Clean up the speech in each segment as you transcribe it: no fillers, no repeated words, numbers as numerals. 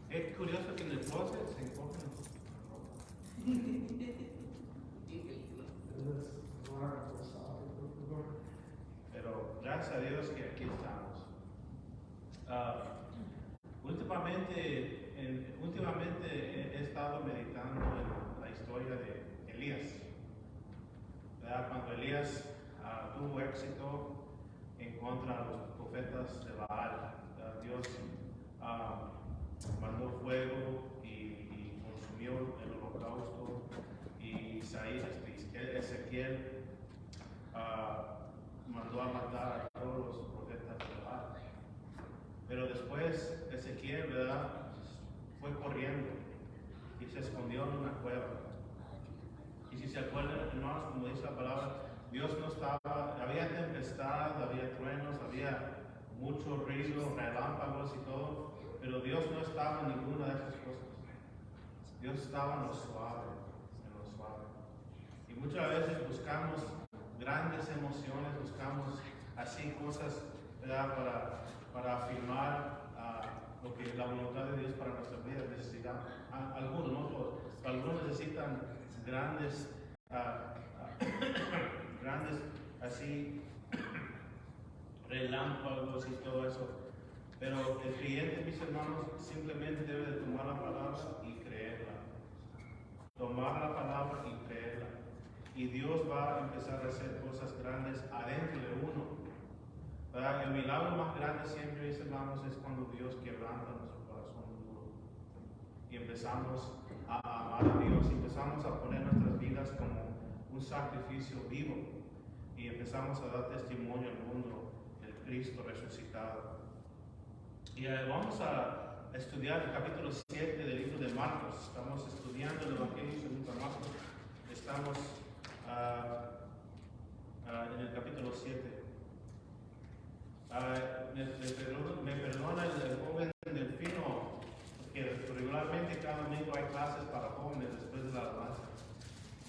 Es curioso que en el closet se encogen la ropa. Pero gracias a Dios que aquí estamos. Últimamente he estado meditando en la historia de Elías. ¿Verdad? Cuando Elías tuvo éxito en contra de los profetas de Baal, Dios mandó fuego y consumió el holocausto, y Ezequiel mandó a matar a todos los profetas de Baal. Pero después Ezequiel, ¿verdad?, fue corriendo y se escondió en una cueva. Y si se acuerdan, hermanos, como dice la palabra, Dios no estaba, había tempestad, había truenos, había mucho ruido, relámpagos y todo, pero Dios no estaba en ninguna de esas cosas. Dios estaba en lo suave, en lo suave. Y muchas veces buscamos grandes emociones, buscamos así cosas, ¿verdad?, para afirmar lo que la voluntad de Dios para nuestra vida. Necesitamos, algunos, no todos, pero algunos necesitan grandes, grandes así relámpagos y todo eso. Pero el creyente, mis hermanos, simplemente debe de tomar la palabra y creerla. Tomar la palabra y creerla. Y Dios va a empezar a hacer cosas grandes adentro de uno. ¿Verdad? El milagro más grande siempre, mis hermanos, es cuando Dios quebranta nuestro corazón duro. Y empezamos a amar a Dios, y empezamos a poner nuestras vidas como un sacrificio vivo. Y empezamos a dar testimonio al mundo del Cristo resucitado. Y vamos a estudiar el capítulo 7 del libro de Marcos. Estamos estudiando el Evangelio según Marcos. Estamos en el capítulo 7. Me perdona el joven Delfino, que regularmente cada domingo hay clases para jóvenes después de la alabanza.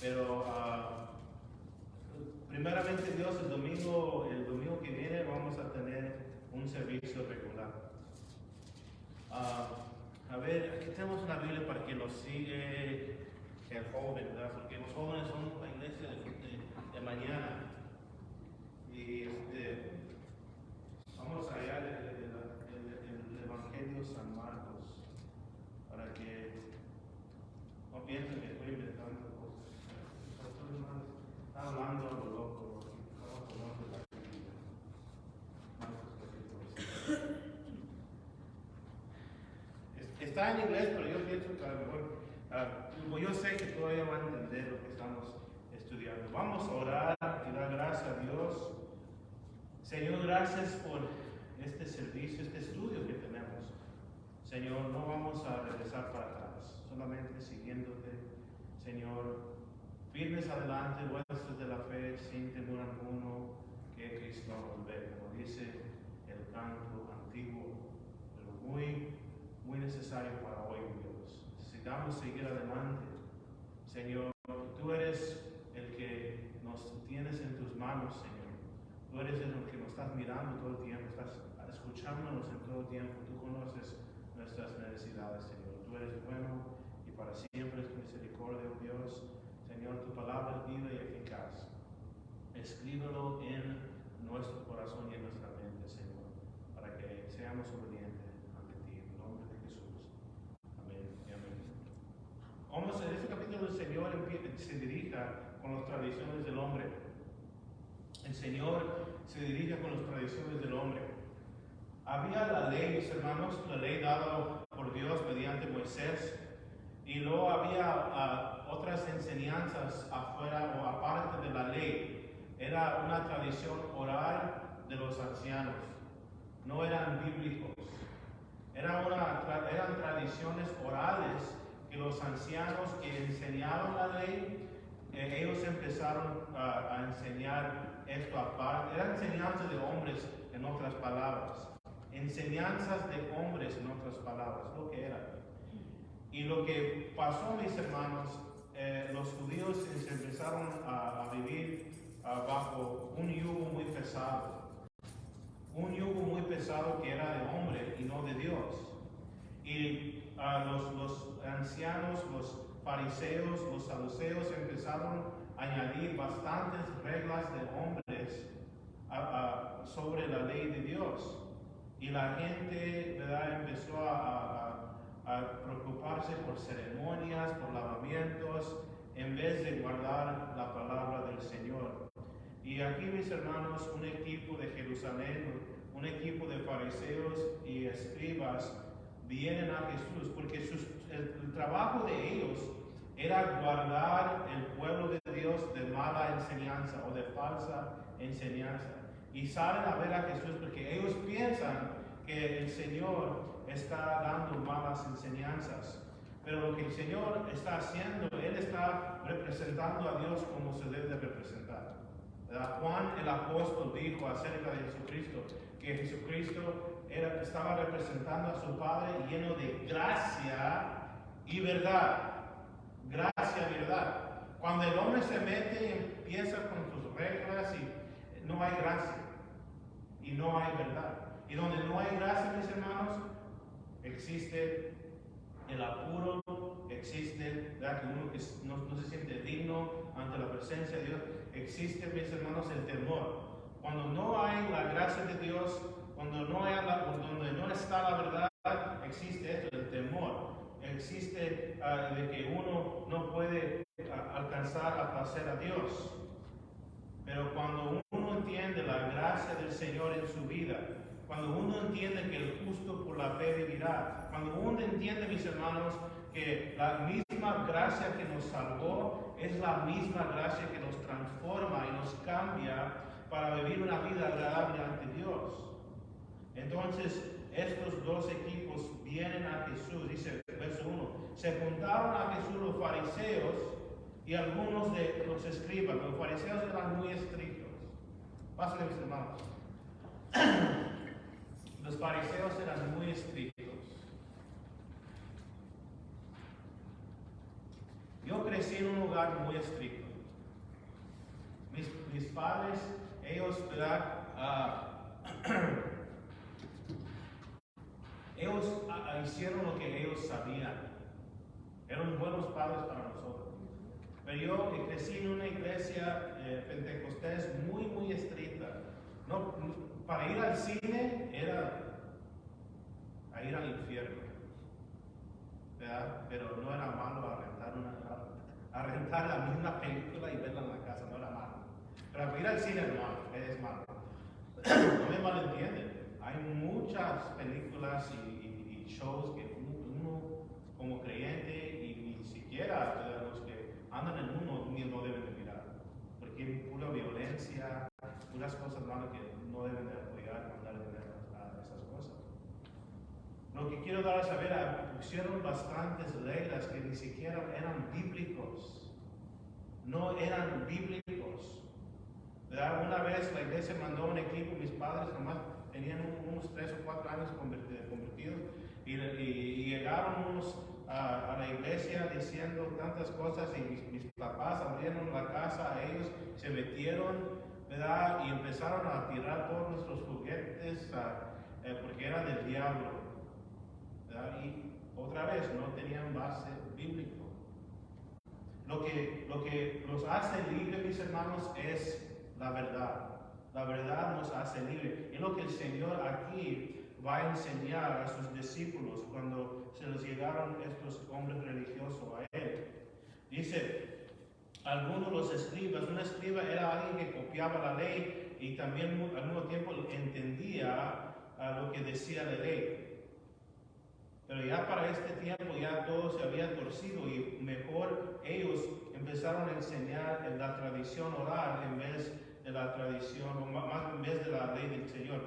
Pero primeramente Dios, el domingo que viene vamos a tener un servicio regular. A ver, aquí tenemos una Biblia para que nos sigue el joven, ¿verdad? Porque los jóvenes son la iglesia de mañana. Y vamos allá el Evangelio San Marcos, para que no piensen que estoy inventando cosas. Está hablando a lo loco. Estamos hablando de la Biblia. Marcos capítulo 7. Está en inglés, pero yo pienso que a lo mejor, yo sé que todavía van a entender lo que estamos estudiando. Vamos a orar y dar gracias a Dios. Señor, gracias por este servicio, este estudio que tenemos. Señor, no vamos a regresar para atrás, solamente siguiéndote, Señor, firmes adelante, vuestros de la fe, sin temor alguno, que Cristo volverá, como dice el canto antiguo, pero muy necesario para hoy, Dios. Necesitamos seguir adelante. Señor, tú eres el que nos tienes en tus manos, Señor. Tú eres el que nos estás mirando todo el tiempo, estás escuchándonos en todo el tiempo. Tú conoces nuestras necesidades, Señor. Tú eres bueno y para siempre es tu misericordia, oh Dios. Señor, tu palabra es viva y eficaz. Escríbelo en nuestro corazón y en nuestra mente, Señor, para que seamos obedientes ante ti. En nombre de Jesús. Amén y amén. Vamos, en este capítulo el Señor se dirija con las tradiciones del hombre. El Señor se dirige con las tradiciones del hombre. Había la ley, mis hermanos, la ley dada por Dios mediante Moisés, y luego había otras enseñanzas afuera o aparte de la ley. Era una tradición oral de los ancianos, no eran bíblicos. Eran tradiciones orales que los ancianos que enseñaban la ley, ellos empezaron a enseñar esto aparte. Eran enseñanzas de hombres, en otras palabras. Enseñanzas de hombres, en otras palabras, lo que era. Y lo que pasó, mis hermanos, los judíos se empezaron a vivir bajo un yugo muy pesado. Un yugo muy pesado que era de hombre y no de Dios. Y los ancianos, los fariseos, los saduceos empezaron a añadir bastantes reglas de hombres sobre la ley de Dios. Y la gente, ¿verdad?, empezó a preocuparse por ceremonias, por lavamientos, en vez de guardar la palabra del Señor. Y aquí, mis hermanos, un equipo de Jerusalén, un equipo de fariseos y escribas vienen a Jesús, porque el trabajo de ellos era guardar el pueblo de Dios de mala enseñanza o de falsa enseñanza. Y salen a ver a Jesús porque ellos piensan que el Señor está dando malas enseñanzas. Pero lo que el Señor está haciendo, Él está representando a Dios como se debe de representar. Juan el apóstol dijo acerca de Jesucristo que Jesucristo estaba representando a su Padre lleno de gracia y verdad. Gracia y verdad. Cuando el hombre se mete y empieza con sus reglas, y no hay gracia y no hay verdad. Y donde no hay gracia, mis hermanos, existe el apuro, existe, ¿verdad?, que uno no se siente digno ante la presencia de Dios. Existe, mis hermanos, el temor. Cuando no hay la gracia de Dios, cuando donde no está la verdad, existe esto, el temor. Existe de que uno no puede alcanzar a placer a Dios. Pero cuando uno entiende la gracia del Señor en su vida, cuando uno entiende que el justo por la fe vivirá, cuando uno entiende, mis hermanos, que la misma gracia que nos salvó es la misma gracia que nos transforma y nos cambia para vivir una vida agradable ante Dios. Entonces, estos dos equipos vienen a Jesús, dice el verso 1. Se juntaron a Jesús los fariseos y algunos de los escribas. Los fariseos eran muy estrictos. Pásenle, mis hermanos. Los fariseos eran muy estrictos. Yo crecí en un lugar muy estricto. Mis padres, ellos, ¿verdad?, ellos hicieron lo que ellos sabían. Eran buenos padres para nosotros. Pero yo crecí en una iglesia pentecostés muy, muy estricta. Para ir al cine era a ir al infierno, ¿verdad? Pero no era malo rentar la misma película y verla en la casa, no era malo. Pero para ir al cine es malo. No me malentienden. Hay muchas películas y shows que uno como creyente y ni siquiera los que andan en uno no deben de mirar. Porque hay pura violencia, unas cosas malas que no deben de apoyar cuando deben de a esas cosas. Lo que quiero dar a saber, pusieron bastantes reglas que ni siquiera eran bíblicos. No eran bíblicos. ¿Verdad? Una vez la iglesia mandó un equipo, mis padres nomás tenían unos 3 o 4 años convertidos y llegaron unos a la iglesia diciendo tantas cosas y mis papás abrieron la casa a ellos, se metieron, ¿verdad?, y empezaron a tirar todos nuestros juguetes porque era del diablo, ¿verdad? Y otra vez no tenían base bíblico. Lo que los hace libres, mis hermanos, es la verdad. La verdad nos hace libres. Es lo que el Señor aquí va a enseñar a sus discípulos cuando se les llegaron estos hombres religiosos a Él. Dice, algunos de los escribas, un escriba era alguien que copiaba la ley y también al mismo tiempo entendía lo que decía la ley. Pero ya para este tiempo ya todo se había torcido y mejor ellos empezaron a enseñar en la tradición oral en vez de la tradición, o más en vez de la ley del Señor,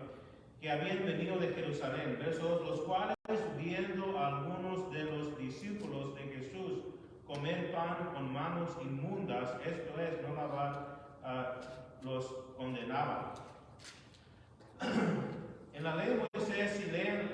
que habían venido de Jerusalén. Verso 2, los cuales viendo a algunos de los discípulos de Jesús comer pan con manos inmundas, esto es, no lavar, los condenaban. En la ley de Moisés,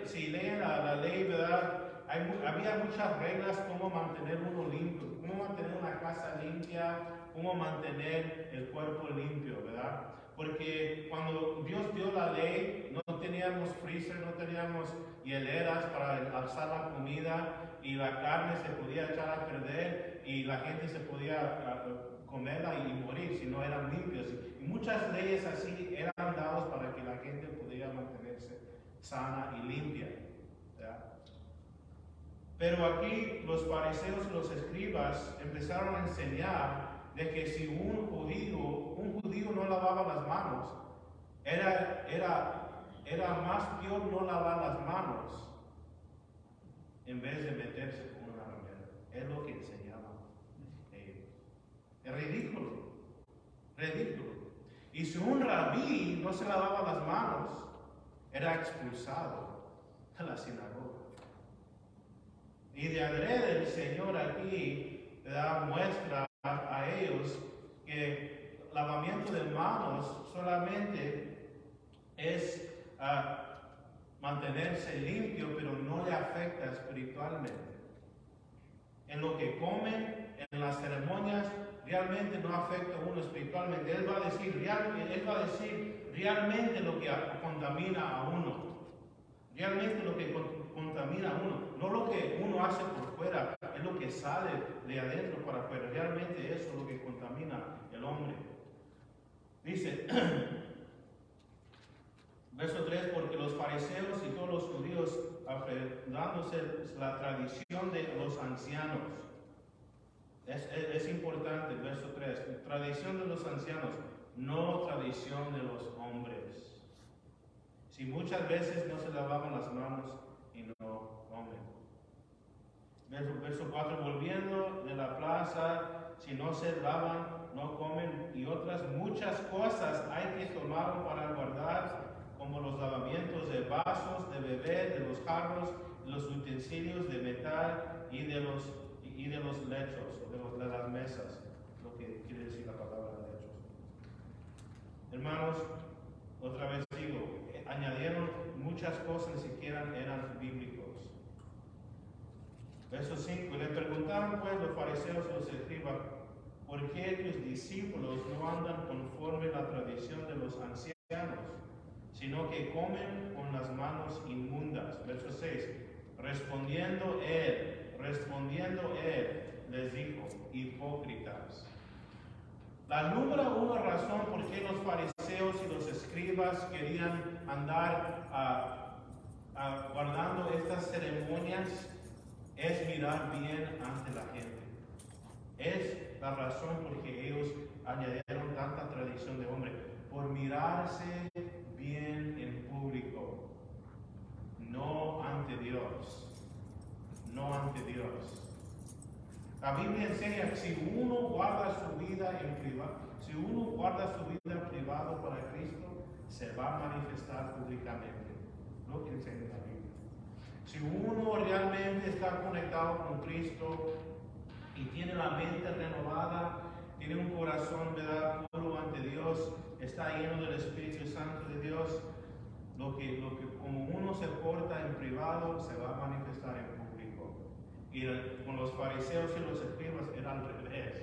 si leen la ley, ¿verdad?, había muchas reglas cómo mantener uno limpio, cómo mantener una casa limpia, cómo mantener el cuerpo limpio, ¿verdad? Porque cuando Dios dio la ley, no teníamos freezer, no teníamos hieleras para alzar la comida y la carne se podía echar a perder y la gente se podía comerla y morir si no eran limpios. Y muchas leyes así eran dadas para que la gente pudiera mantenerse sana y limpia. ¿Ya? Pero aquí los fariseos y los escribas empezaron a enseñar de que si un judío no lavaba las manos, era más peor no lavar las manos en vez de meterse con una ramera. Es lo que enseñaban ellos. Es ridículo, ridículo. Y si un rabí no se lavaba las manos, era expulsado de la sinagoga. Y de adrede el Señor aquí da muestra a ellos que el lavamiento de manos solamente es mantenerse limpio, pero no le afecta espiritualmente. En lo que comen, en las ceremonias, realmente no afecta a uno espiritualmente. Él va a decir realmente lo que contamina a uno. Realmente lo que contamina a uno. No lo que uno hace por fuera, es lo que sale de adentro para afuera. Realmente eso es lo que contamina el hombre. Dice, verso 3, porque los fariseos y todos los judíos, dándose la tradición de los ancianos. Es importante, verso 3, tradición de los ancianos, no tradición de los hombres. Si muchas veces no se lavaban las manos y no comen. Verso 4, volviendo de la plaza, si no se lavan, no comen, y otras muchas cosas hay que tomar para guardar, como los lavamientos de vasos, de beber, de los jarros, los utensilios de metal y de los lechos, de las mesas, lo que quiere decir la palabra lechos. Hermanos, otra vez digo, añadieron muchas cosas, ni siquiera eran bíblicos. Verso 5, le preguntaron pues los fariseos y los escribas, ¿por qué tus discípulos no andan conforme a la tradición de los ancianos, sino que comen con las manos inmundas? Verso 6, respondiendo él, les dijo, hipócritas. La número uno razón por qué los fariseos y los escribas querían andar guardando estas ceremonias es mirar bien ante la gente. Es la razón por que ellos añadieron tanta tradición de hombre, por mirarse bien en público, no ante Dios. No ante Dios. La Biblia enseña que si uno guarda su vida en privado para Cristo, se va a manifestar públicamente. Lo que enseña la Biblia. Si uno realmente está conectado con Cristo y tiene la mente renovada, tiene un corazón, ¿verdad?, puro ante Dios, está lleno del Espíritu Santo de Dios, lo que como uno se porta en privado, se va a manifestar en público. Y con los fariseos y los escribas era al revés.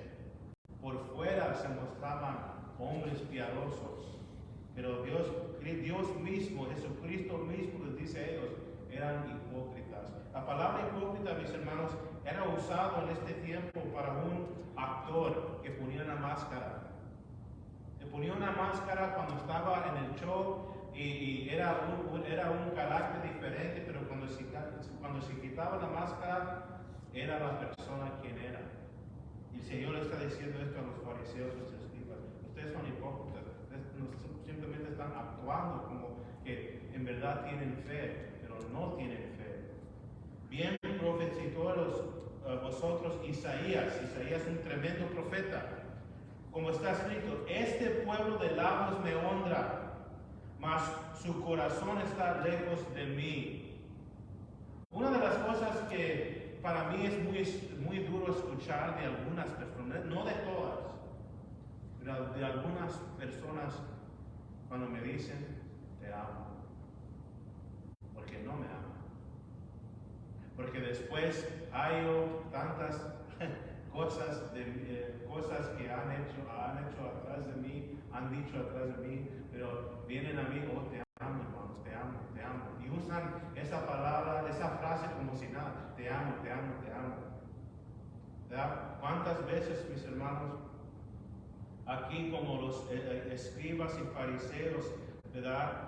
Por fuera se mostraban hombres piadosos, pero Dios mismo, Jesucristo mismo les dice a ellos, eran hipócritas. La palabra hipócrita, mis hermanos, era usado en este tiempo para un actor que ponía una máscara. Le ponía una máscara cuando estaba en el show y era un carácter diferente, pero cuando se quitaba la máscara, era la persona quien era. Y el Señor está diciendo esto a los fariseos y los escribas. Ustedes son hipócritas. Ustedes simplemente están actuando como que en verdad tienen fe, pero no tienen fe. Bien profetizó vosotros Isaías. Isaías es un tremendo profeta. Como está escrito, este pueblo de labios me honra, mas su corazón está lejos de mí. Una de las cosas que para mí es muy duro escuchar de algunas personas, no de todas, pero de algunas personas cuando me dicen, te amo, porque no me aman. Porque después hay tantas cosas que han hecho atrás de mí, han dicho atrás de mí, pero vienen a mí, oh, te amo, hermano, hermanos, te amo, te amo. Y usan esa palabra, esa frase como si nada, te amo, te amo, te amo. ¿Verdad? ¿Cuántas veces, mis hermanos, aquí como los escribas y fariseos, ¿verdad?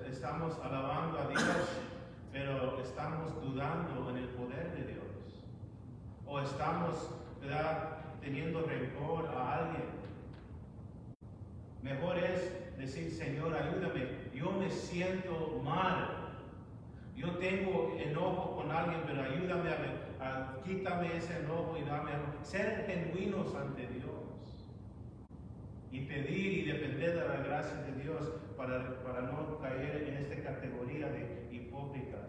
Estamos alabando a Dios, pero estamos dudando en el poder de Dios? ¿O estamos, ¿verdad?, teniendo rencor a alguien? Mejor es decir, Señor, ayúdame, yo me siento mal, yo tengo enojo con alguien, pero ayúdame quítame ese enojo y dame algo. Ser genuinos ante Dios y pedir y depender de la gracia de Dios para no caer en esta categoría de hipócritas.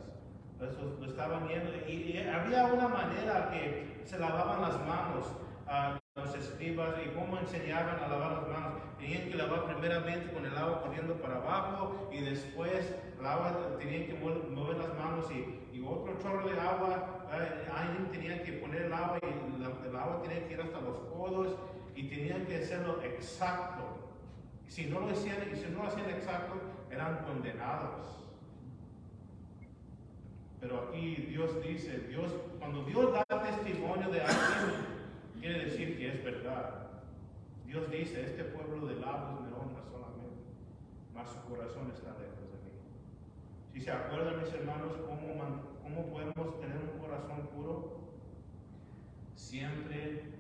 Eso lo estaban viendo y había una manera que se lavaban las manos a los escribas y cómo enseñaban a lavar las manos. Tenían que lavar primeramente con el agua corriendo para abajo y después tenían que mover las manos y otro chorro de agua. Alguien tenía que poner el agua y el agua tenía que ir hasta los codos y tenían que hacerlo exacto. Si no lo hacían exacto, eran condenados. Pero aquí Dios dice, cuando Dios da testimonio de alguien, quiere decir que es verdad. Dios dice, este pueblo de labios me honra solamente, mas su corazón está lejos de mí. Si se acuerdan, mis hermanos, cómo podemos tener un corazón puro, siempre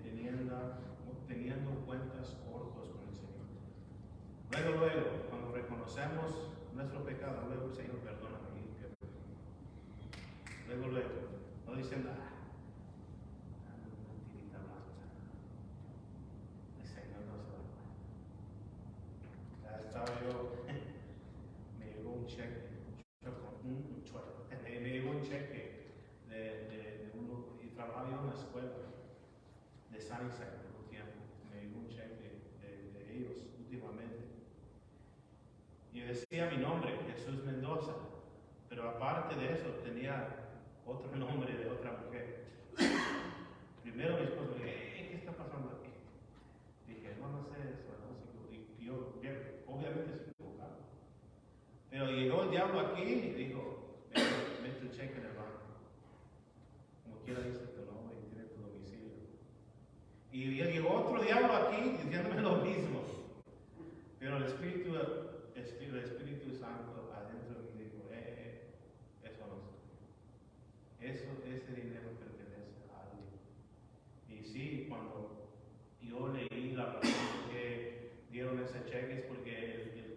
teniendo cuentas cortos con el Señor. Luego, cuando reconocemos nuestro pecado, luego el Señor perdóname. Luego, no dicen nada. Una tirita más. El Señor no se va a estaba yo, me llegó un cheque, me llegó un cheque de uno, y trabajaba yo en una escuela de Sunnyside por un tiempo. Me llegó un cheque de ellos últimamente. Y decía mi nombre, Jesús Mendoza, pero aparte de eso tenía otro nombre de otra mujer. Primero mi esposo me dijo, ¿qué está pasando aquí? Dije, no sé eso, no sé. Y yo, obviamente se equivocaba. Pero llegó el diablo aquí y dijo, mete el cheque en el banco. Como quiera dice tu nombre y tiene tu domicilio. Y llegó otro diablo aquí diciéndome lo mismo. Pero el Espíritu Santo adentro de mí dijo, eso no es. Ese dinero pertenece a alguien. Y sí, cuando yo leí la razón que dieron ese cheque es porque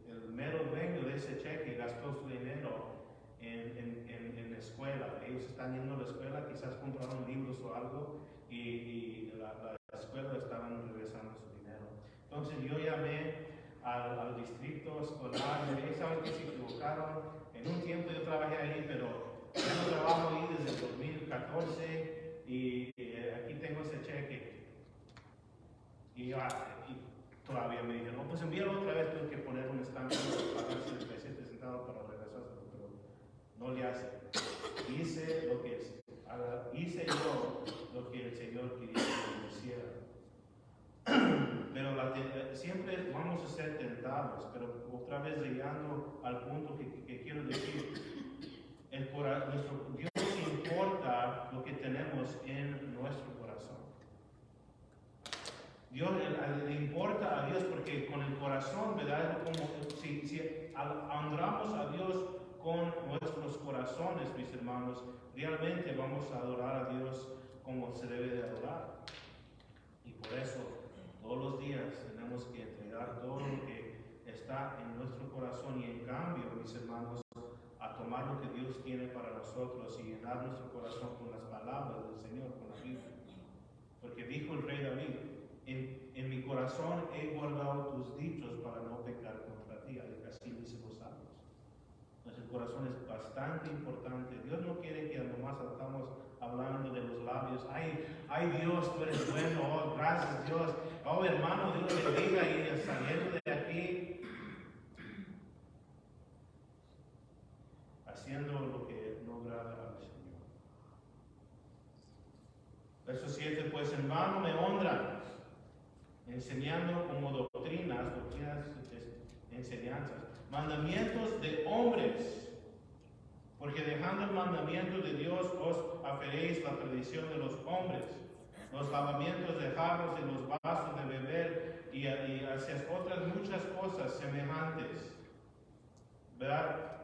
el mero dueño de ese cheque gastó su dinero en la escuela. Ellos están yendo a la escuela, quizás compraron libros o algo y la escuela estaban regresando su dinero. Entonces yo llamé al distrito escolar y dije, ¿saben que se equivocaron? En un tiempo yo trabajé ahí, pero ya no trabajo ahí desde el 2014 y aquí tengo ese cheque. Y todavía me dijeron, no, pues envíalo otra vez, tengo que poner un estampa para pagar 77 centavos para regresárselo, pero no le hace. Hice yo lo que el Señor quería que yo hiciera. Pero siempre vamos a ser tentados, pero otra vez llegando al punto que quiero decir, nuestro Dios importa lo que tenemos en nuestro corazón. Dios le importa a Dios porque con el corazón, ¿verdad? Como si honramos a Dios con nuestros corazones, mis hermanos, realmente vamos a adorar a Dios como se debe de adorar. Y por eso, todos los días tenemos que entregar todo lo que está en nuestro corazón y en cambio, mis hermanos, a tomar lo que Dios tiene para nosotros y llenar nuestro corazón con las palabras del Señor, con la Biblia. Porque dijo el rey David, en mi corazón he guardado tus dichos para no pecar contra ti, así dicen los salmos. Entonces el corazón es bastante importante. Dios no quiere que nomás estamos hablando de los labios. Ay Dios, tú eres bueno, oh gracias Dios, oh hermano, Dios le bendiga y saliendo de aquí, haciendo lo que no agrada al Señor. Verso 7, pues en vano me honran, enseñando como doctrinas enseñanzas. Mandamientos de hombres. Porque dejando el mandamiento de Dios os aferéis la tradición de los hombres, los lavamientos de jarros y los vasos de beber y hacia otras muchas cosas semejantes. ¿Verdad?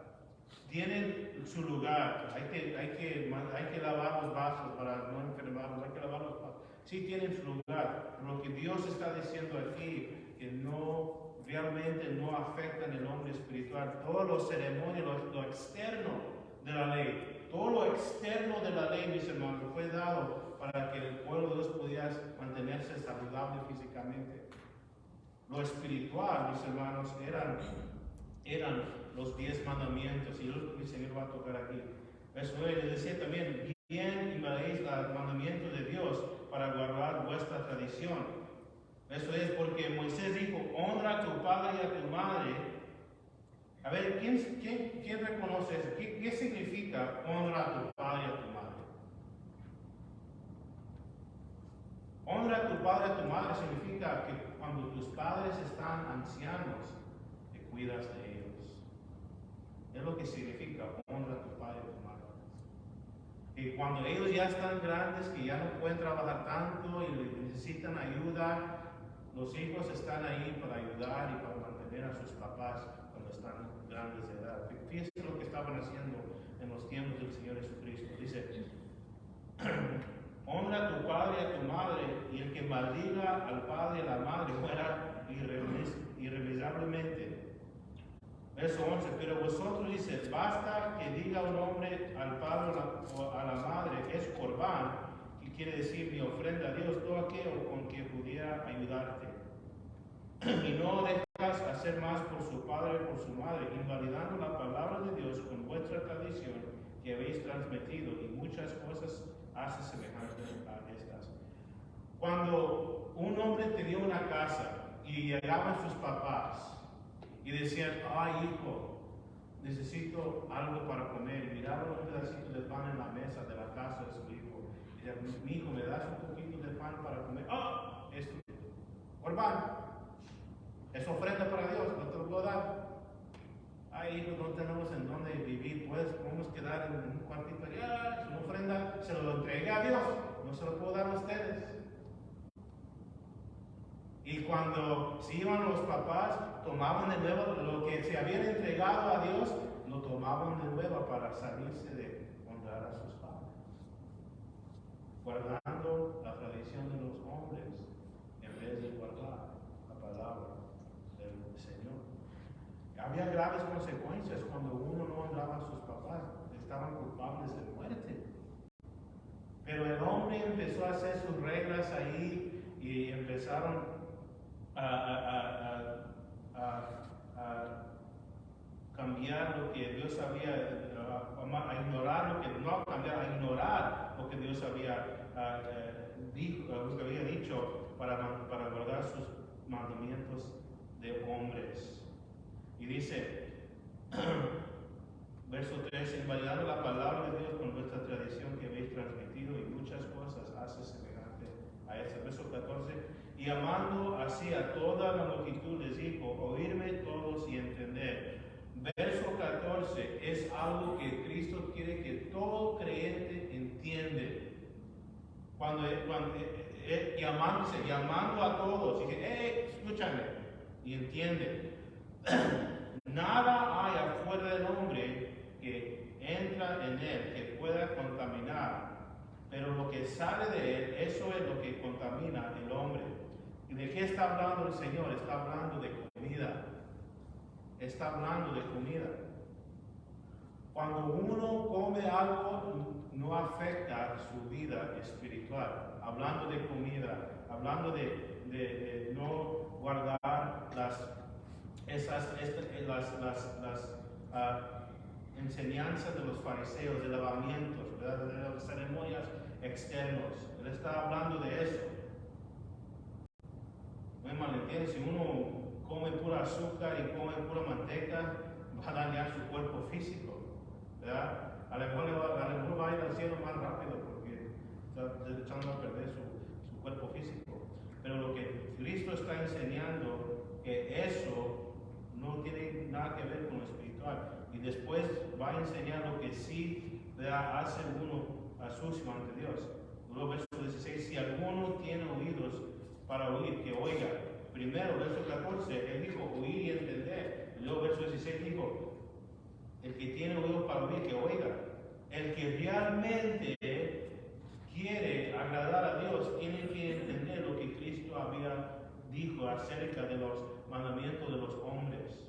Tienen su lugar. Hay que lavar los vasos para no enfermarnos. Hay que lavar los vasos. Sí tienen su lugar. Lo que Dios está diciendo aquí, que no realmente no afectan el hombre espiritual. Todo lo ceremonio, lo externo de la ley, todo lo externo de la ley, mis hermanos, fue dado para que el pueblo de Dios pudiera mantenerse saludable físicamente. Lo espiritual, mis hermanos, eran los 10 mandamientos, y el Señor va a tocar aquí. Verso 9 les decía también: bien invadéis el mandamiento de Dios para guardar vuestra tradición. Eso es porque Moisés dijo: honra a tu padre y a tu madre. A ver, ¿quién reconoce eso? ¿Qué significa honra a tu padre y a tu madre? Honra a tu padre y a tu madre significa que cuando tus padres están ancianos, te cuidas de ellos. Es lo que significa honra a tu padre y a tu madre. Y cuando ellos ya están grandes, que ya no pueden trabajar tanto y necesitan ayuda, los hijos están ahí para ayudar y para mantener a sus papás cuando están grandes de edad. Fíjense lo que estaban haciendo en los tiempos del Señor Jesucristo. Dice: honra a tu padre y a tu madre, y el que maldiga al padre y a la madre muera irremisablemente. Verso 11: pero vosotros, dice, basta que diga un hombre al padre o a la madre, es corbán, que quiere decir mi ofrenda a Dios, todo aquello con que pudiera ayudarte. Y no dejas hacer más por su padre o por su madre, invalidando la palabra de Dios con vuestra tradición que habéis transmitido, y muchas cosas hace semejantes a estas. Cuando un hombre tenía una casa y llegaban sus papás y decían: ay, hijo, necesito algo para comer, y miraban un pedacito de pan en la mesa de la casa de su hijo, y decían: mi hijo, ¿me das un poquito de pan para comer? ¡Oh! Esto, corbán, es ofrenda para Dios, no te lo puedo dar. Ay, hijo, no tenemos en dónde vivir, pues podemos quedar en un cuartito allá, es una ofrenda, se lo entregué a Dios, no se lo puedo dar a ustedes. Y cuando se iban los papás, tomaban de nuevo lo que se habían entregado a Dios, lo tomaban de nuevo para salirse de honrar a sus padres, guardando la tradición de los hombres en vez de guardar la palabra del Señor. Había graves consecuencias cuando uno no honraba a sus papás, estaban culpables de muerte. Pero el hombre empezó a hacer sus reglas ahí y empezaron a cambiar lo que Dios había, a ignorar lo que no cambiar, a ignorar lo que Dios había dicho para guardar sus mandamientos de hombres. Y dice, verso 13: invalidando la palabra de Dios con vuestra tradición que habéis transmitido, y muchas cosas hace semejante a esta. Verso 14: y amando así a toda la multitud les dijo: oírme todos y entender. Verso 14 es algo que Cristo quiere que todo creyente entiende. Llamando a todos, dice: escúchame y entiende. Nada hay afuera del hombre que entra en él que pueda contaminar, pero lo que sale de él, eso es lo que contamina el hombre. ¿Y de qué está hablando el Señor? Está hablando de comida. Está hablando de comida. Cuando uno come algo, no afecta su vida espiritual. Hablando de comida, hablando de no guardar las enseñanzas de los fariseos, de lavamientos, ¿verdad? De las ceremonias externos. Él está hablando de eso. No me malentiendan, si uno come pura azúcar y come pura manteca, va a dañar su cuerpo físico, ¿verdad? A lo mejor va a ir al cielo más rápido porque está echando a perder su cuerpo físico. Pero lo que Cristo está enseñando, que eso no tiene nada que ver con lo espiritual. Y después va a enseñar lo que sí, ¿verdad?, hace uno sucio ante Dios. Luego, verso 16, si alguno tiene oídos para oír, que oiga. Primero, verso 14, él dijo oír y entender. Luego, verso 16 dijo, el que tiene oídos para oír, que oiga. El que realmente quiere agradar a Dios tiene que entender lo que Cristo había dicho acerca de los mandamientos de los hombres.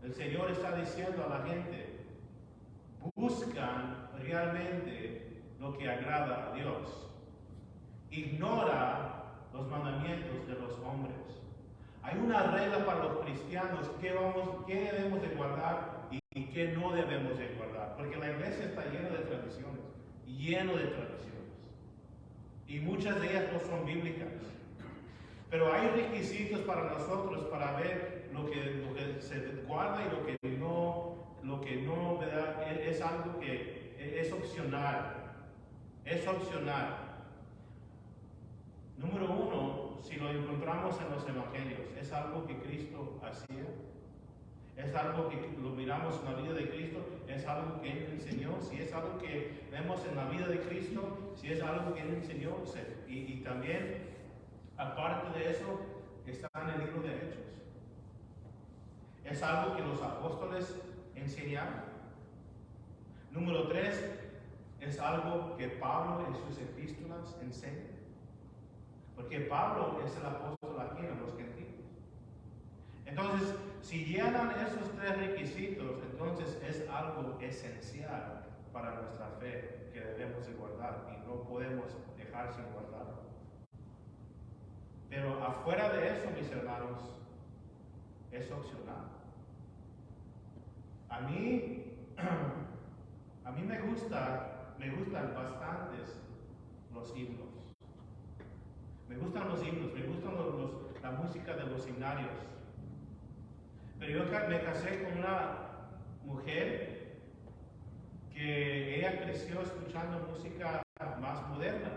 El Señor está diciendo a la gente, buscan realmente lo que agrada a Dios. Ignora los mandamientos de los hombres. Hay una regla para los cristianos, qué debemos de guardar y qué no debemos de guardar. Porque la iglesia está llena de tradiciones, lleno de tradiciones. Y muchas de ellas no son bíblicas. Pero hay requisitos para nosotros para ver lo que se guarda y lo que no, ¿verdad? Es algo que es opcional. Es opcional. Número uno, si lo encontramos en los evangelios, es algo que Cristo hacía. Es algo que lo miramos en la vida de Cristo, es algo que Él enseñó. Si es algo que vemos en la vida de Cristo, si es algo que Él enseñó, y también, aparte de eso, está en el libro de Hechos. Es algo que los apóstoles enseñaron. Número 3, es algo que Pablo en sus epístolas enseña. Porque Pablo es el apóstol aquí a los gentiles. Entonces, si llenan esos 3 requisitos, entonces es algo esencial para nuestra fe que debemos de guardar y no podemos dejar sin guardarlo. Pero afuera de eso, mis hermanos, es opcional. A mí me gustan bastantes los himnos. Me gustan los himnos, me gustan la música de los himnarios. Pero yo me casé con una mujer que ella creció escuchando música más moderna.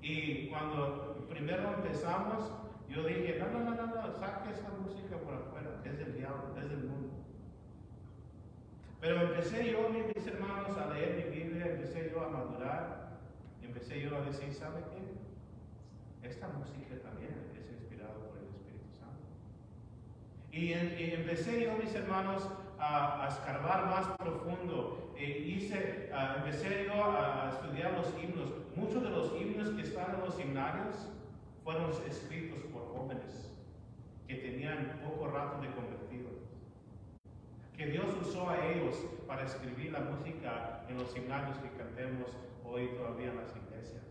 Y cuando primero empezamos, yo dije, no, saque esa música por afuera, es del diablo, es del mundo. Pero empecé yo, mis hermanos, a leer mi Biblia, empecé yo a madurar, empecé yo a decir, ¿sabe qué? Esta música también es inspirada por el Espíritu Santo. Y empecé yo, mis hermanos, a escarbar más profundo. Empecé yo a estudiar los himnos. Muchos de los himnos que están en los himnarios fueron escritos por jóvenes que tenían poco rato de convertidos. Que Dios usó a ellos para escribir la música en los himnarios que cantemos hoy todavía en las iglesias.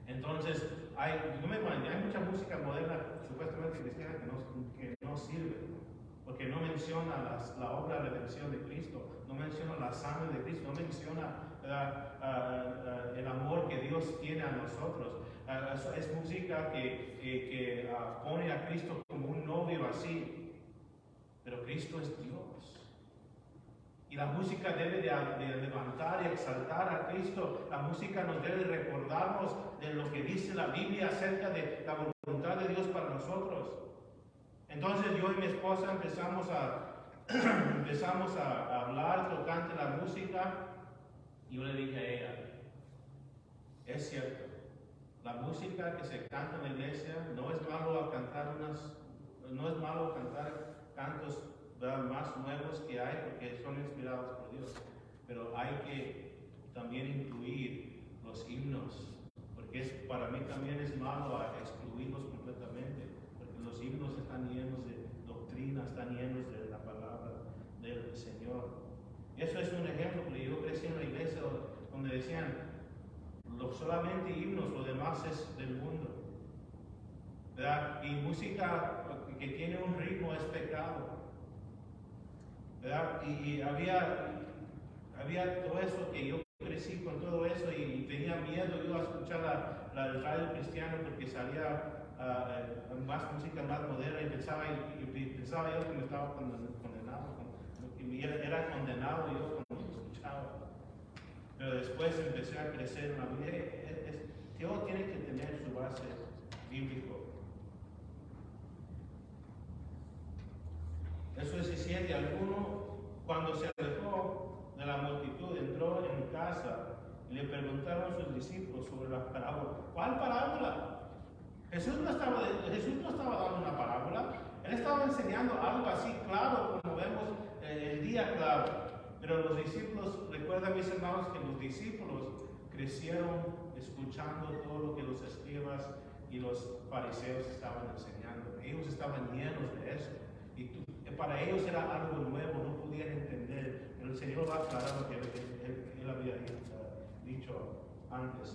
Entonces, hay mucha música moderna, supuestamente cristiana, que no sirve, porque no menciona la obra de redención de Cristo, no menciona la sangre de Cristo, no menciona el amor que Dios tiene a nosotros. Es música que pone a Cristo como un novio así. Pero Cristo es Dios. Y la música debe de levantar y exaltar a Cristo. La música nos debe recordarnos de lo que dice la Biblia acerca de la voluntad de Dios para nosotros. Entonces yo y mi esposa empezamos a hablar tocante la música. Y yo le dije a ella, es cierto, la música que se canta en la iglesia no es malo cantar cantos más nuevos que hay porque son inspirados por Dios, pero hay que también incluir los himnos, porque para mí también es malo excluirlos completamente, porque los himnos están llenos de doctrina, están llenos de la palabra del Señor. Eso es un ejemplo, porque yo crecí en la iglesia donde decían solamente himnos, lo demás es del mundo, ¿verdad? Y música que tiene un ritmo es pecado, ¿verdad? Y había todo eso, que yo crecí con todo eso y tenía miedo yo a escuchar el radio cristiano porque salía más música más moderna y pensaba yo que me estaba condenado, que era condenado yo cuando lo escuchaba. Pero después empecé a crecer en la vida. Todo tiene que tener su base bíblico. Verso 17, alguno cuando se alejó de la multitud entró en casa y le preguntaron sus discípulos sobre la parábola. ¿Cuál parábola? Jesús no estaba dando una parábola, él estaba enseñando algo así claro como vemos el día claro. Pero los discípulos, recuerdan mis hermanos que los discípulos crecieron escuchando todo lo que los escribas y los fariseos estaban enseñando. Ellos estaban llenos de eso. Y para ellos era algo nuevo, no podían entender. El Señor va a aclarar lo que él había dicho antes.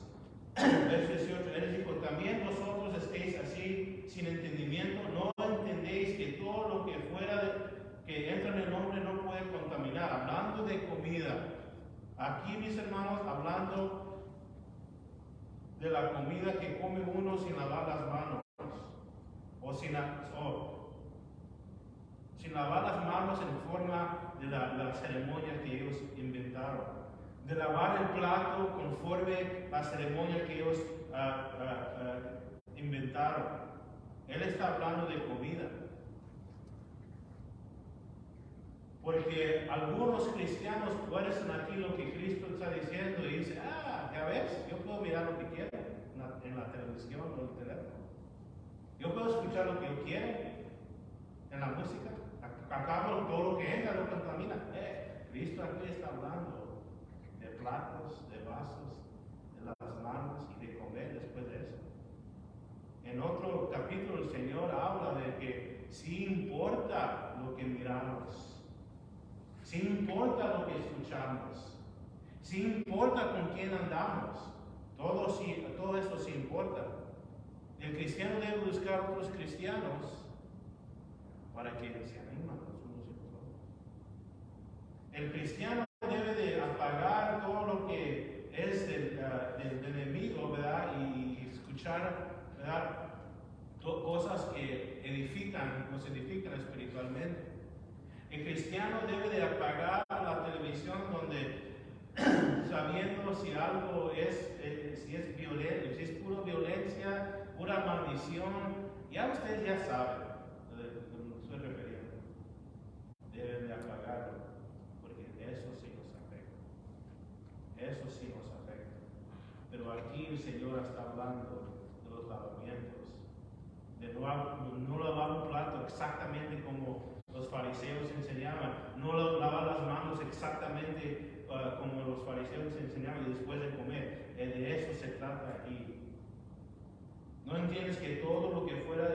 Verso 18, Él dijo, también vosotros estéis así, sin entendimiento, no entendéis que todo lo que que entra en el hombre no puede contaminar. Hablando de comida, aquí mis hermanos, hablando de la comida que come uno sin lavar las manos, o sin lavar las manos en forma de la ceremonia que ellos inventaron. De lavar el plato conforme la ceremonia que ellos inventaron. Él está hablando de comida. Porque algunos cristianos pueden aquí lo que Cristo está diciendo y dicen, ya ves, yo puedo mirar lo que quiero en la televisión o el teléfono. Yo puedo escuchar lo que yo quiero en la música. Acabo todo lo que entra lo contamina. Cristo aquí está hablando de platos, de vasos, de las manos y de comer después de eso. En otro capítulo el Señor habla de que sí importa lo que miramos, sí importa lo que escuchamos, sí importa con quién andamos, todo eso sí importa. El cristiano debe buscar otros cristianos para que se animen los unos y los otros. El cristiano debe de apagar todo lo que es del enemigo, ¿verdad? Y escuchar, ¿verdad? Cosas que nos edifican espiritualmente. El cristiano debe de apagar la televisión donde, sabiendo si algo si es violento, si es pura violencia, pura maldición, ya ustedes ya saben a lo que me estoy refiriendo. Deben de apagarlo, porque eso sí nos afecta. Eso sí nos afecta. Pero aquí el Señor está hablando de los lavamientos, de no lavar un plato exactamente como los fariseos enseñaban, no lavar las manos exactamente como los fariseos enseñaban y después de comer. De eso se trata aquí. ¿No entiendes que todo lo que fuera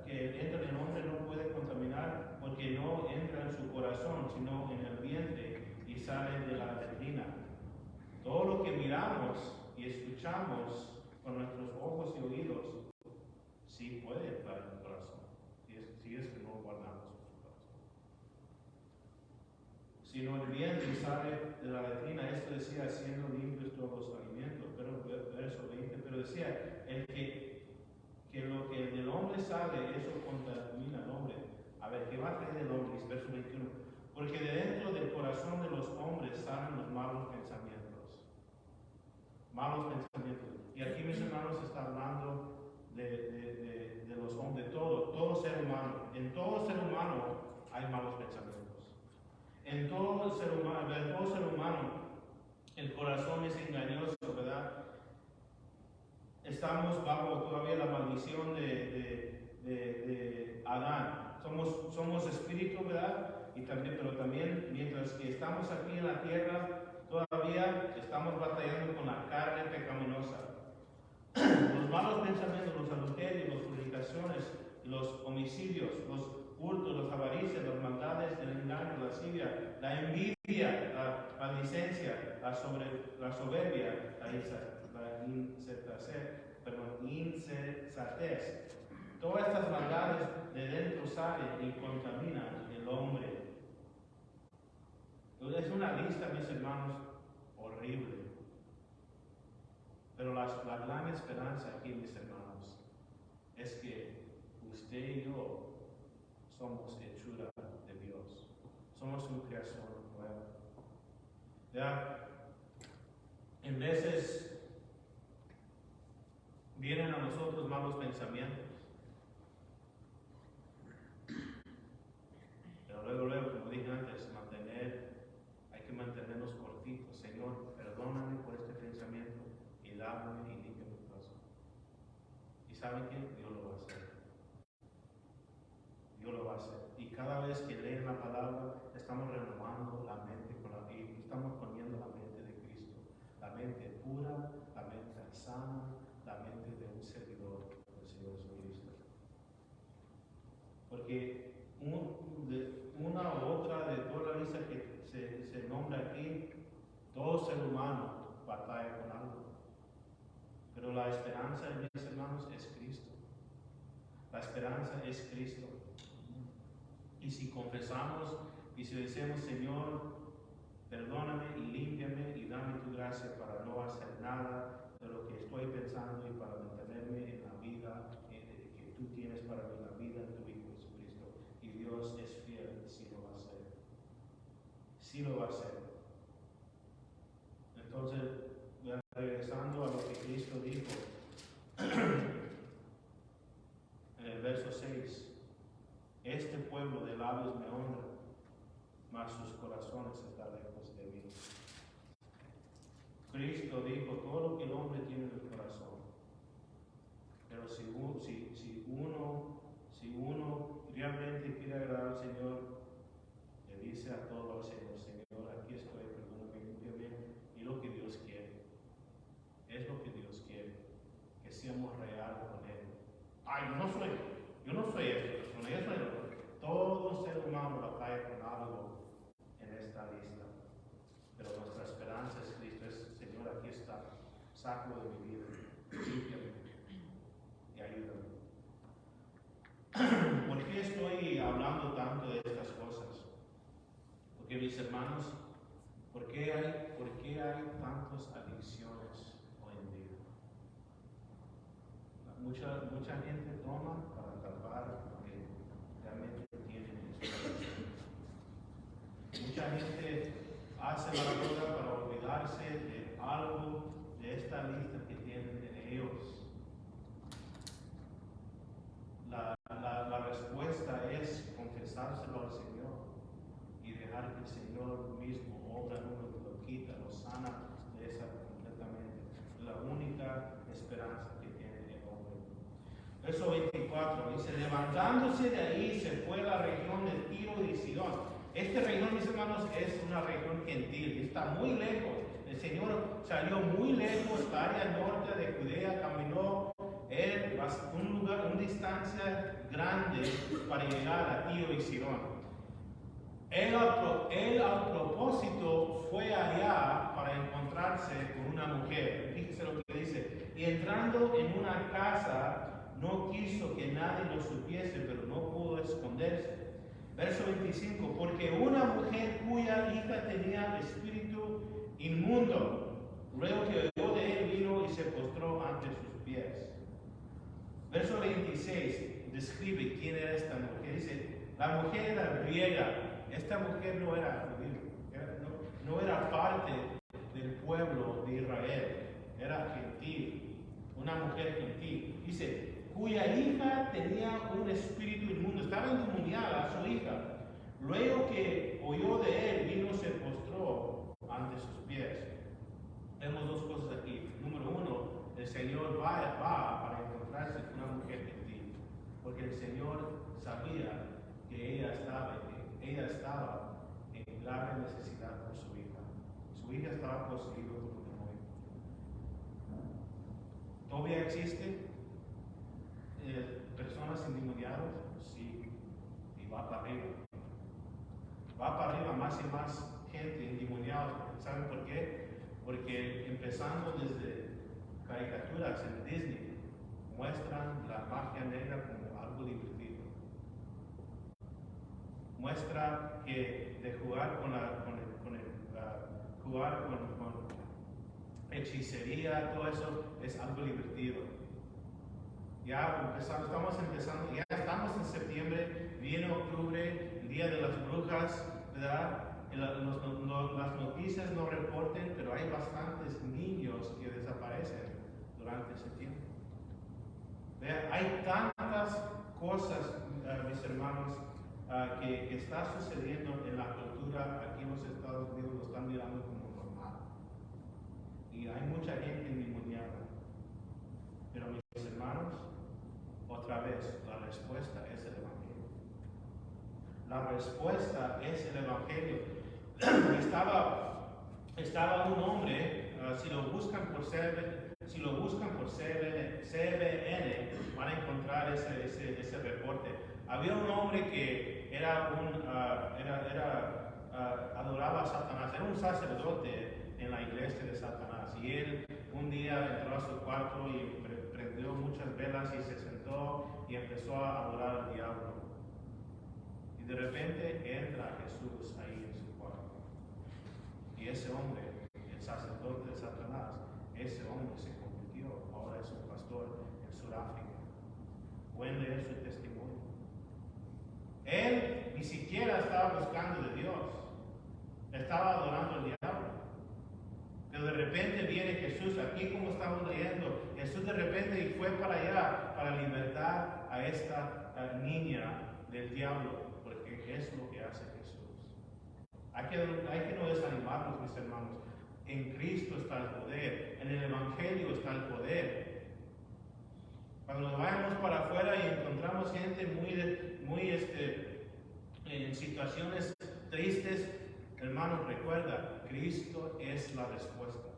que entra en el hombre no puede contaminar porque no entra en su corazón, sino en el vientre y sale de la letrina? Todo lo que miramos y escuchamos con nuestros ojos y oídos sí puede entrar en el corazón, si es que no guardamos nuestro corazón. Sino el vientre sale de la letrina. Esto decía, siendo limpios todos los alimentos, pero verso 20, pero decía, que lo que del hombre sale, eso contamina al hombre. A ver, ¿qué va a traer del hombre? Verso 21. Porque de dentro del corazón de los hombres salen los malos pensamientos. Malos pensamientos. Y aquí, mis hermanos, está hablando de los hombres, de todo ser humano. En todo ser humano hay malos pensamientos. En todo ser humano, el corazón es engañoso, ¿verdad? Estamos bajo todavía la maldición de Adán. Somos espíritu, ¿verdad? Pero también, mientras que estamos aquí en la tierra, todavía estamos batallando con la carne pecaminosa. Los malos pensamientos, los adulterios, las fornicaciones, los homicidios, los hurtos, las avaricias, las maldades, el engaño, la lascivia, la envidia, la licencia, la soberbia, la insensatez. Todas estas maldades de dentro salen y contaminan el hombre. Es una lista, mis hermanos, horrible. Pero la gran esperanza aquí, mis hermanos, es que usted y yo somos hechura de Dios. Somos un creación nuevo. ¿Ya? En veces vienen a nosotros malos pensamientos. Señor, perdóname por este pensamiento y lávame y limpia mi corazón. ¿Y saben qué? Dios lo va a hacer. Dios lo va a hacer. Y cada vez que leen la palabra, estamos renovando la mente y estamos poniendo la mente de Cristo. La mente pura, la mente sana, la mente de un servidor del Señor Jesucristo. Porque una u otra de toda la lista que se nombra aquí, todo ser humano batalla con algo. Pero la esperanza, mis hermanos, es Cristo. La esperanza es Cristo. Y si confesamos y si decimos, Señor, perdóname y límpiame y dame tu gracia para no hacer nada de lo que estoy pensando y para mantenerme en la vida que tú tienes para mí, la vida de tu Hijo Jesucristo. Y Dios es fiel y sí lo va a hacer. Sí lo va a hacer. Entonces, regresando a lo que Cristo dijo en el verso 6. Este pueblo de labios me honra, mas sus corazones están lejos de mí. Cristo dijo todo lo que el hombre tiene en el corazón. Pero si uno realmente quiere agradar al Señor, le dice a todo al Señor, Señor, aquí estoy, perdóname, límpiame, y lo que Dios quiere. Es lo que Dios quiere, que seamos reales con Él. Ay, yo no soy esta persona, yo soy otro. Todo ser humano batalla con algo en esta lista. Pero nuestra esperanza es Cristo, es Señor, aquí está, sácalo de mi vida, límpiame y ayúdame. ¿Por qué estoy hablando tanto de estas cosas? Porque mis hermanos, ¿por qué hay tantas adicciones hoy en día? Mucha gente toma para tapar lo que realmente tiene en su corazón. Mucha gente hace la cosa para olvidarse de algo de esta lista que tienen en ellos. La respuesta es confesárselo al Señor y dejar que el Señor mismo obra en uno, lo quita, lo sana de esa completamente. La única esperanza que tiene el hombre. Verso 24 dice, levantándose de ahí se fue a la región de Tiro y Sidón. Esta región, mis hermanos, es una región gentil, está muy lejos. El Señor salió muy lejos, la área norte de Judea, caminó una distancia grande para llegar a Tiro y Sidón. Él al propósito fue allá para encontrarse con una mujer. Fíjese lo que dice. Y entrando en una casa, no quiso que nadie lo supiese, pero no pudo esconderse. Verso 25. Porque una mujer cuya hija tenía espíritu inmundo, luego que oyó de él, vino y se postró ante sus pies. Verso 26 describe quién era esta mujer. Dice, la mujer era griega. Esta mujer no era judía, no era parte del pueblo de Israel, era gentil, una mujer gentil. Dice, cuya hija tenía un espíritu inmundo, estaba endemoniada su hija. Luego que oyó de él, vino y se postró ante sus pies. Vemos dos cosas aquí. Número uno, el Señor va para encontrarse con una mujer gentil, porque el Señor sabía que ella estaba en grave necesidad por su hija. Su hija estaba poseída por un demonio. ¿Todavía existen personas endemoniadas? Sí, y va para arriba. Va para arriba más y más gente endemoniada. ¿Saben por qué? Porque empezando desde caricaturas en Disney, muestran la magia negra como algo divertido. Muestra que de jugar con hechicería, todo eso es algo divertido. Estamos en septiembre, viene octubre, el día de las brujas, ¿verdad? Las noticias no reporten, pero hay bastantes niños que desaparecen durante ese tiempo. Vean, hay tantas cosas, mis hermanos, que está sucediendo en la cultura aquí en los Estados Unidos, lo están mirando como normal. La respuesta es el Evangelio. Estaba un hombre, si lo buscan por CBN, van a encontrar ese reporte. Había un hombre que adoraba a Satanás, era un sacerdote en la iglesia de Satanás. Y él un día entró a su cuarto y prendió muchas velas y se sentó y empezó a adorar al diablo. Y de repente entra Jesús ahí en su cuarto. Y ese hombre, el sacerdote de Satanás, ese hombre se convirtió, ahora es un pastor en Sudáfrica. Pueden leer su testimonio. Él ni siquiera estaba buscando de Dios, estaba adorando al diablo. Pero de repente viene Jesús, aquí como estamos leyendo, Jesús de repente y fue para allá para libertar a esta niña del diablo, porque es lo que hace Jesús. Hay que no desanimarnos, mis hermanos. En Cristo está el poder, en el Evangelio está el poder. Cuando nos vayamos para afuera y encontramos gente en situaciones tristes, hermanos, recuerda, Cristo es la respuesta.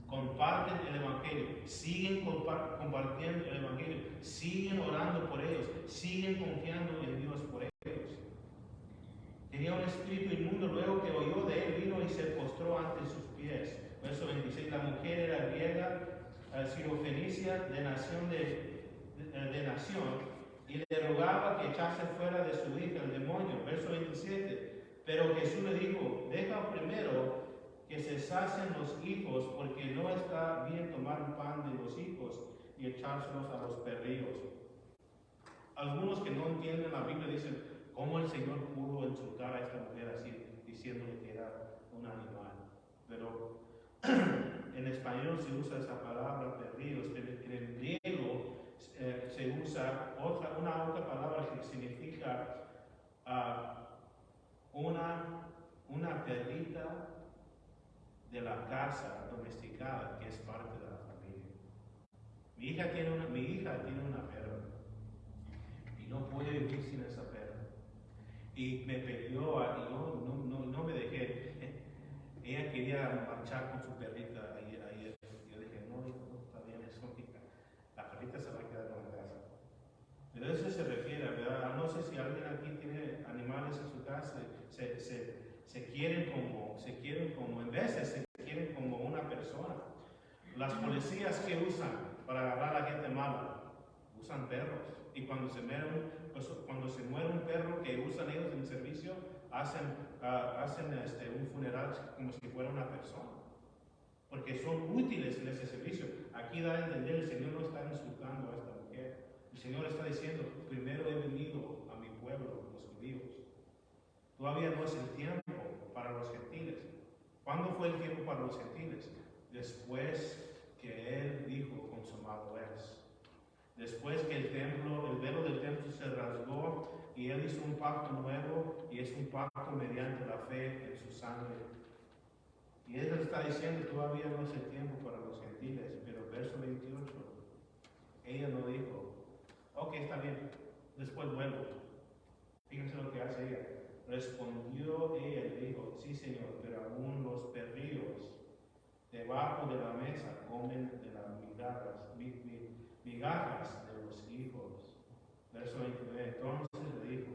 Comparten el Evangelio, siguen compartiendo el Evangelio, siguen orando por ellos, siguen confiando en Dios por ellos. Tenía un espíritu inmundo, luego que oyó de él, vino y se postró ante sus pies. Verso 26, la mujer era griega, sirofenicia, de nación, y le rogaba que echase fuera de su hija el demonio. Verso 27, pero Jesús le dijo, deja primero que se sacien los hijos, porque no está bien tomar un pan de los hijos y echárselos a los perrillos. Algunos que no entienden la Biblia dicen, ¿cómo el Señor pudo insultar a esta mujer así, diciéndole que era un animal? Pero en español se usa esa palabra perrillos, pero en el griego se usa una otra palabra que significa una perrita de la casa domesticada que es parte de la familia. Mi hija tiene una perra y no puede vivir sin esa perra. Y me pidió, y no me dejé. Ella quería marchar con su perrita ayer. Yo dije, no, está bien, es única. La perrita se va a quedar en la casa. Pero eso se refiere, ¿verdad? No sé si alguien aquí tiene animales en su casa, se quieren como, en veces se quieren como una persona. Las policías que usan para agarrar a la gente mala, usan perros. Y cuando se muere un perro que usan ellos en servicio, hacen un funeral como si fuera una persona. Porque son útiles en ese servicio. Aquí da a entender, el Señor no está insultando a esta mujer. El Señor está diciendo, primero he venido a mi pueblo, los judíos. Todavía no es el tiempo para los gentiles. ¿Cuándo fue el tiempo para los gentiles? Después que Él dijo, consumado es. Después que el velo del templo se rasgó y Él hizo un pacto nuevo, y es un pacto mediante la fe en su sangre. Y Él está diciendo, todavía no es el tiempo para los gentiles, pero verso 28, ella no dijo, ok, está bien, después vuelvo. Fíjense lo que hace ella. Respondió ella y dijo, sí Señor, pero aún los perrillos debajo de la mesa comen de las migajas de los hijos. Verso 29, entonces le dijo,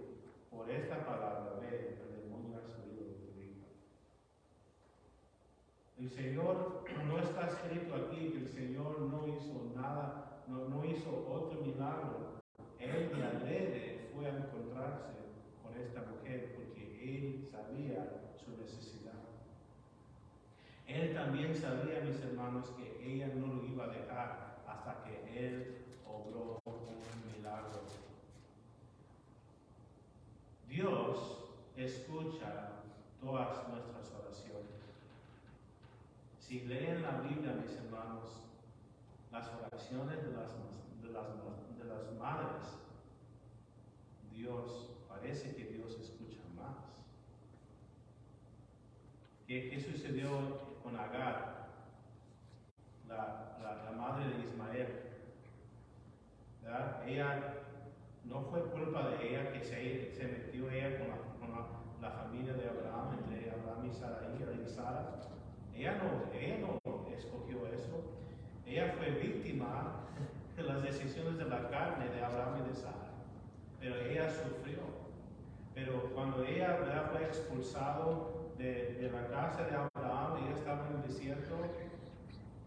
por esta palabra ve, el demonio ha salido de tu hija. El Señor, no está escrito aquí que el Señor no hizo nada, no hizo otro milagro. Él de adrede fue a encontrarse con esta mujer porque Él sabía su necesidad. Él también sabía, mis hermanos, que ella no lo iba a dejar hasta que Él obró un milagro. Dios escucha todas nuestras oraciones. Si leen la Biblia, mis hermanos, las oraciones de las madres, parece que Dios escucha más. ¿Qué sucedió con Agar, la madre de Ismael? ¿Verdad? Ella no fue culpa de ella que se metió ella con la familia de Abraham, entre Abraham y Sara. Ella no escogió eso. Ella fue víctima de las decisiones de la carne de Abraham y de Sara. Pero ella sufrió. Pero cuando ella, ¿verdad?, fue expulsado de la casa de Abraham, ella estaba en el desierto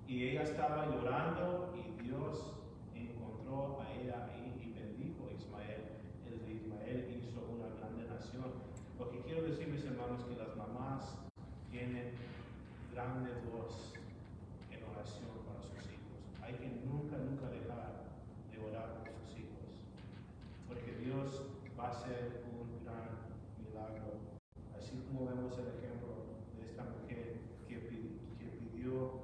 y ella estaba llorando, y Dios encontró a ella ahí y bendijo a Ismael. El de Ismael hizo una grande nación. Lo que quiero decir, mis hermanos, que las mamás tienen grande voz en oración para sus hijos. Hay que nunca dejar de orar por sus hijos, porque Dios va a hacer un gran milagro. Así como vemos el ejemplo de esta mujer que pidió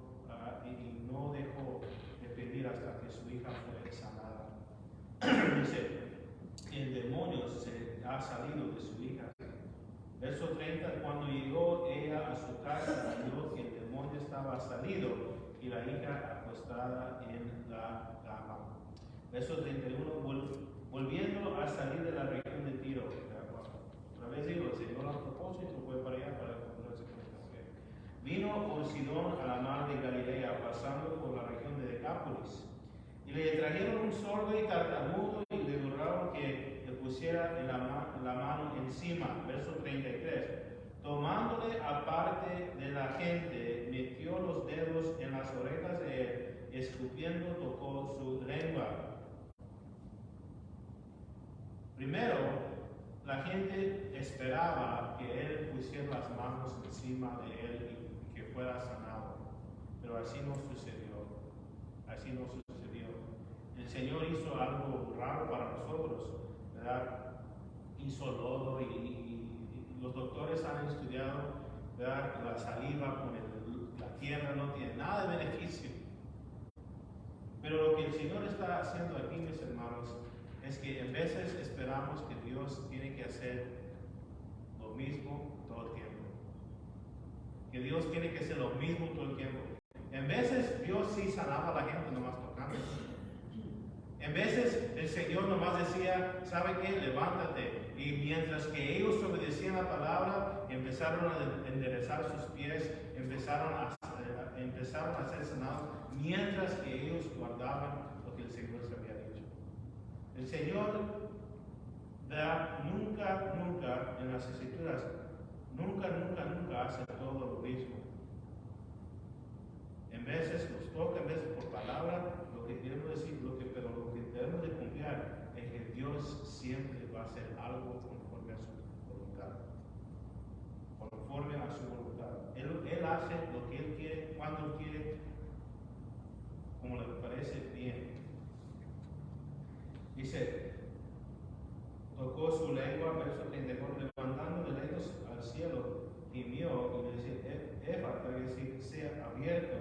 y no dejó de pedir hasta que su hija fue sanada. Dice, el demonio se ha salido de su hija. Verso 30, cuando llegó ella a su casa, vio que el demonio estaba salido y la hija acostada en la cama. Verso 31, volviendo a salir de la región de Tiro. Otra vez digo, el Señor a propósito fue para allá para encontrarse con esta mujer. Vino por Sidón a la mar de Galilea, pasando por la región de Decápolis. Y le trajeron un sordo y tartamudo y le rogaron que le pusiera la mano encima. Verso 33. Tomándole aparte de la gente, metió los dedos en las orejas de él, escupiendo tocó su lengua. Primero, la gente esperaba que él pusiera las manos encima de él y que fuera sanado. Pero así no sucedió. Así no sucedió. El Señor hizo algo raro para nosotros, ¿verdad? Hizo lodo y los doctores han estudiado, ¿verdad?, la saliva con la tierra no tiene nada de beneficio. Pero lo que el Señor está haciendo aquí, mis hermanos, es que en veces esperamos que Dios tiene que hacer lo mismo todo el tiempo. Que Dios tiene que hacer lo mismo todo el tiempo. En veces Dios sí sanaba a la gente nomás tocando. En veces el Señor nomás decía, ¿sabe qué? Levántate. Y mientras que ellos obedecían la palabra, empezaron a enderezar sus pies, empezaron a ser sanados, mientras que ellos guardaban lo que el Señor les había dicho. El Señor da nunca en las Escrituras, nunca hace todo lo mismo. En veces nos toca, en veces por palabra, lo que queremos decir, pero lo que debemos de confiar es que Dios siempre va a hacer algo conforme a su voluntad. Conforme a su voluntad. Él hace lo que Él quiere, cuando Él quiere, como le parece bien. Dice, tocó su lengua, verso 34, levantando de lejos al cielo, gimió y le decía, Éfata, que decir, sea abierto.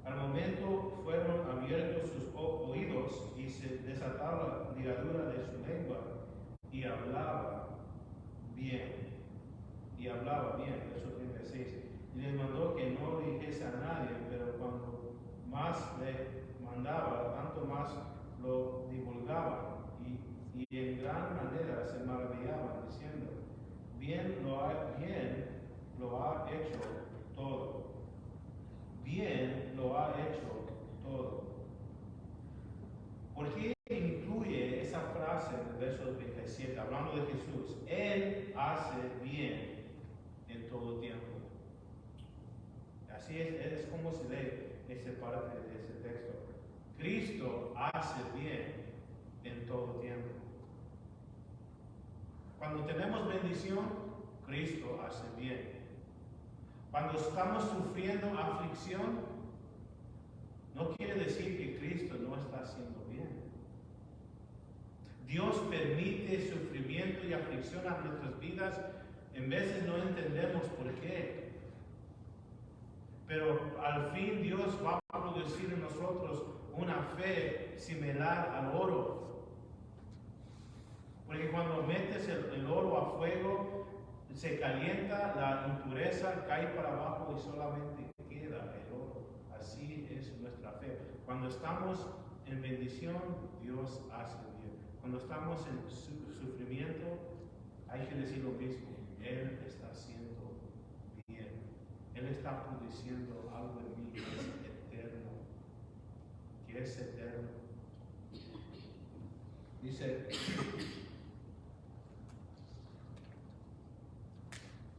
Al momento fueron abiertos sus oídos y se desataba la ligadura de su lengua y hablaba bien. Verso 36. Y les mandó que no le dijese a nadie, pero cuando más le mandaba, tanto más lo divulgaban y en gran manera se maravillaban, diciendo, bien lo ha hecho todo. Bien lo ha hecho todo. ¿Por qué incluye esa frase en el verso 27, hablando de Jesús? Él hace bien en todo tiempo. Así es como se lee esa parte de ese texto. Cristo hace bien en todo tiempo. Cuando tenemos bendición, Cristo hace bien. Cuando estamos sufriendo aflicción, no quiere decir que Cristo no está haciendo bien. Dios permite sufrimiento y aflicción a nuestras vidas. En veces no entendemos por qué. Pero al fin Dios va a producir en nosotros una fe similar al oro. Porque cuando metes el oro a fuego, se calienta, la impureza cae para abajo y solamente queda el oro. Así es nuestra fe. Cuando estamos en bendición, Dios hace bien. Cuando estamos en sufrimiento, hay que decir lo mismo. Él está haciendo bien. Él está produciendo algo en mí que es eterno. Que es eterno. Dice,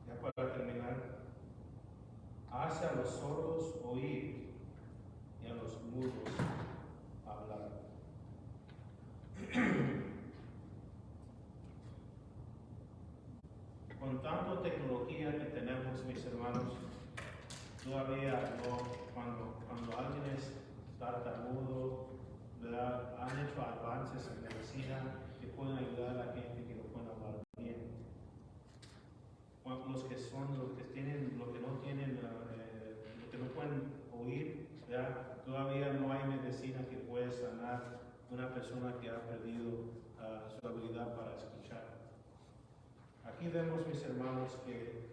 ya para terminar, hace a los sordos oír y a los mudos hablar. Con tanta tecnología que tenemos, mis hermanos, todavía no, cuando alguien es tartamudo, ¿verdad? Han hecho avances en medicina que pueden ayudar a la gente que no puede hablar bien. Los que no tienen, lo que no pueden oír, ¿verdad? Todavía no hay medicina que pueda sanar una persona que ha perdido su habilidad para escuchar. Aquí vemos, mis hermanos, que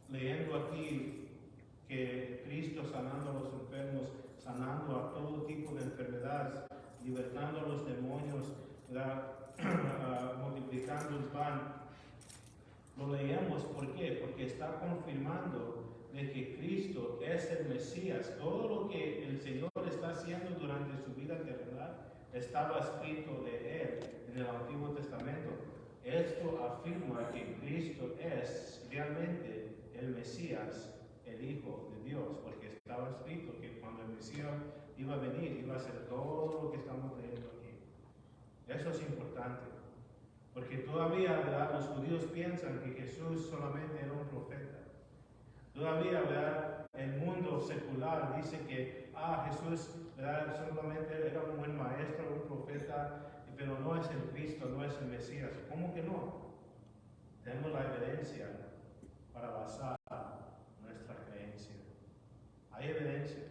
leyendo aquí que Cristo sanando a los enfermos, sanando a todo tipo de enfermedades, libertando a los demonios, multiplicando el pan. Lo leemos, ¿por qué? Porque está confirmando de que Cristo es el Mesías. Todo lo que el Señor está haciendo durante su vida terrenal estaba escrito de Él en el Antiguo Testamento. Esto afirma que Cristo es realmente el Mesías, el Hijo de Dios, porque estaba escrito que cuando el Mesías iba a venir, iba a hacer todo lo que estamos leyendo aquí. Eso es importante, porque todavía, ¿verdad?, los judíos piensan que Jesús solamente era un profeta. Todavía, ¿verdad?, el mundo secular dice que Jesús, ¿verdad?, solamente era un buen maestro, un profeta, pero no es el Cristo, no es el Mesías. ¿Cómo que no? Tenemos la evidencia para basar nuestra creencia. Hay evidencia.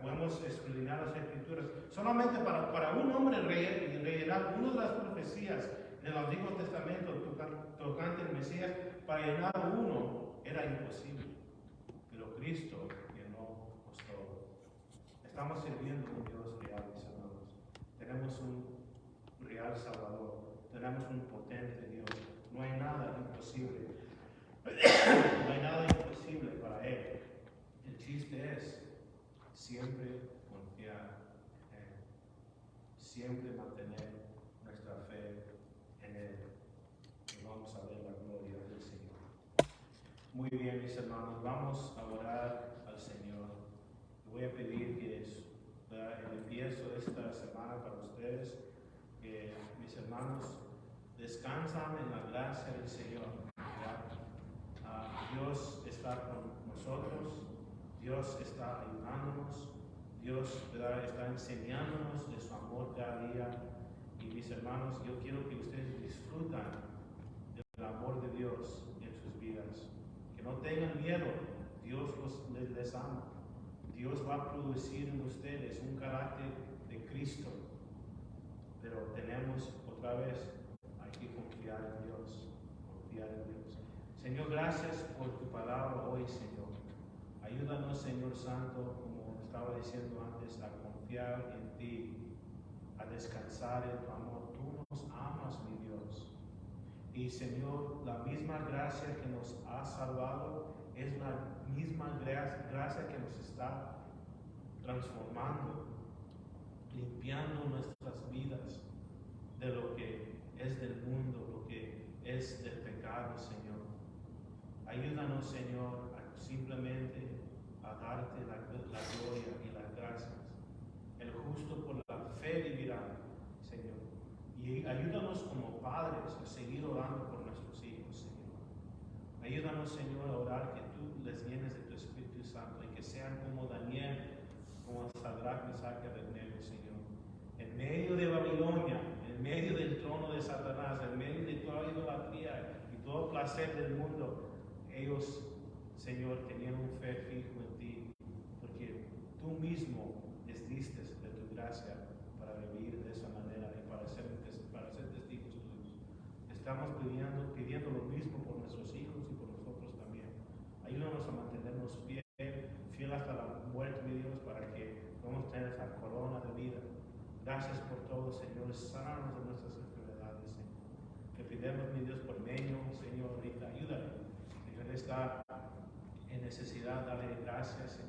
Podemos escudriñar las Escrituras. Solamente para un hombre rellenar una de las profecías del Antiguo Testamento tocante al Mesías, para llenar uno era imposible. Pero Cristo llenó todo. Estamos sirviendo a un Dios real, mis hermanos. Tenemos un real Salvador. Tenemos un potente Dios. No hay nada imposible. No hay nada imposible para Él. El chiste es siempre confiar en Él. Siempre mantener nuestra fe en Él. Y vamos a ver la gloria del Señor. Muy bien, mis hermanos, vamos a orar al Señor. Voy a pedir que el empiezo de esta semana para ustedes, que mis hermanos descansan en la gracia del Señor. Dios está con nosotros, Dios está ayudándonos, Dios, ¿verdad?, está enseñándonos de su amor cada día. Y mis hermanos, yo quiero que ustedes disfrutan del amor de Dios en sus vidas. Que no tengan miedo, Dios les ama. Dios va a producir en ustedes un carácter de Cristo. Pero tenemos otra vez, hay que confiar en Dios, confiar en Dios. Señor, gracias por tu palabra hoy, Señor. Ayúdanos, Señor Santo, como estaba diciendo antes, a confiar en ti, a descansar en tu amor. Tú nos amas, mi Dios. Y, Señor, la misma gracia que nos ha salvado es la misma gracia que nos está transformando, limpiando nuestras vidas de lo que es del mundo, lo que es del pecado, Señor. Ayúdanos, Señor, simplemente a darte la gloria y las gracias. El justo por la fe vivirá, Señor. Y ayúdanos como padres a seguir orando por nuestros hijos, Señor. Ayúdanos, Señor, a orar que tú les llenes de tu Espíritu Santo y que sean como Daniel, como Sadrach, Mesach y Abednego, Señor. En medio de Babilonia, en medio del trono de Satanás, en medio de toda idolatría y todo placer del mundo, ellos, Señor, tenían un fe fijo en ti, porque tú mismo les diste de tu gracia para vivir de esa manera y para ser testigos tuyos. Estamos pidiendo lo mismo por nuestros hijos y por nosotros también. Ayúdanos a mantenernos fiel hasta la muerte de Dios, para que podamos tener esa corona de vida, Gracias por todo, Señor. Sánanos de nuestras enfermedades, Señor. Que pidamos, mi Dios, por medio, Señor, ahorita ayúdale. Señor, está en necesidad, dale gracias, Señor.